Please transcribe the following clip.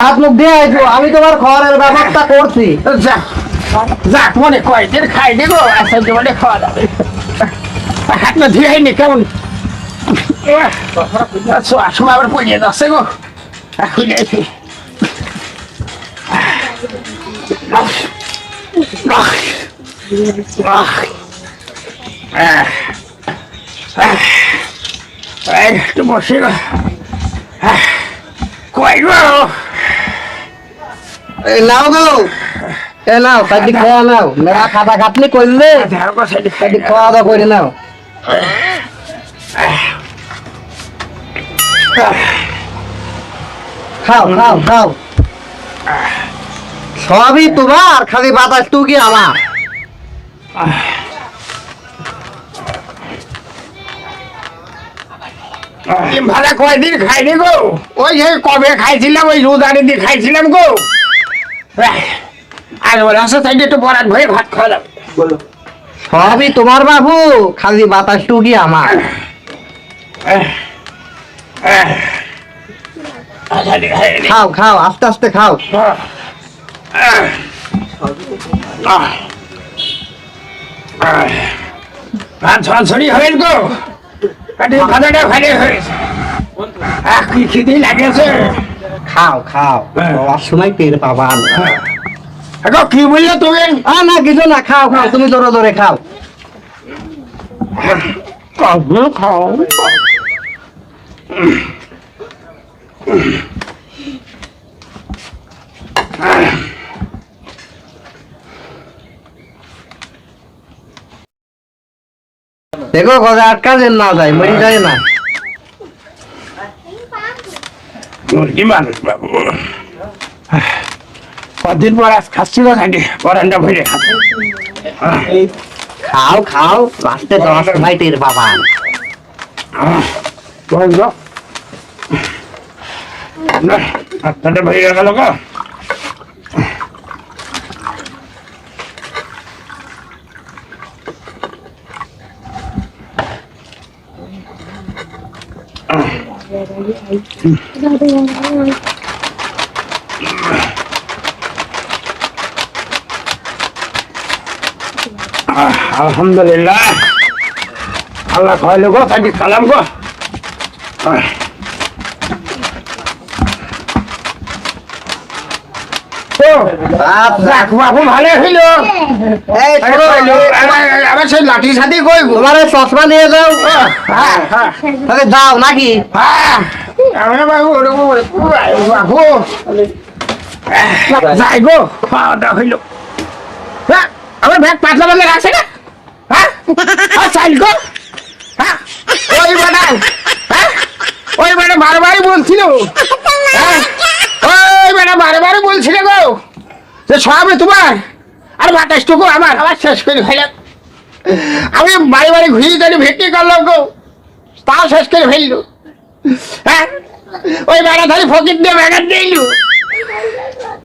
হাত মুখ দিয়ে আইবো, আমি তোমার খাওয়ার ব্যবস্থা করছি। যাক যাক মনে কয়দিন খাই দেবো আচ্ছা জীবনে খাওয়া যাবে হাত না ধুয়ে হয়নি কেমন সময় আবার পড়িয়ে যাচ্ছে গো খুলে একটু বসে গো কই গো নাও গো, এ নাও কাটি খাওয়া নাও, মেলা খাটা খাটনি করলে কাটি খাওয়া দাওয়া করে নাও। খাও খাও খাও, সবই তোমার, খালি বাতাস টুকি আমার। ভাড়া কয়দিন খাইনি গো, ওই যে কবে খাইছিলাম ওই রোজারে দিয়ে খাইছিলাম গো। আর ওর আসে তাই একটু বরাত ভয়ে ভাত খাওয়ালাম। সবই তোমার বাবু, খালি বাতাস টুকি আমার। খাও খাও, আস্তে আস্তে খাও। ভাত ছড়ি হয়েছে গো, কাটি ভাজাটা ভালো হয়েছে। কি খিদি লাগেছে। খাও খাও, খাওয়ার সময় টের পাবা না। এখন কি বললে তুমি? না কিছু না, খাও খাও, তুমি জোরে জোরে খাও। খাও দেখো কথা আটকা যেন না যায়, মরে যায় না। মুরগি মানুষ বাবু, কদিন পর আজ খাচ্ছি না খাটি পরানটা ভরে খাচ্ছি। খাও খাও, লাস্টে তোমার সময় টের পাবা না। হাতটা ভরে গেল গো। আলহামদুলিল্লাহ, আল্লাহ খাইলো গো, তাকে সালাম গো। বাবু ভালো হইল। আবার সেই লাঠি সাথে কই তোমার চশমা নিয়ে যাও, তাহলে দাও নাকি? বাবু যাই গো, খাওয়া দাওয়া হইল। আমার ব্যাগ পাতলা পাতলা রাখছে না, চাইল গো। ওই বেটা, ওই বেটা বারবারই বলছিল, ওই বেটা বারবারই বলছিল গো যে সবে তোমার আর বাতাসটুকু আমার আবার শেষ করে ফেলে। আমি বাড়ি বাড়ি ঘুরিয়ে তাহলে ভেটে করলাম গো, তাও শেষ করে ফেললো। ওই বেটা তাহলে ফকির দিয়ে ব্যাগার দিইল।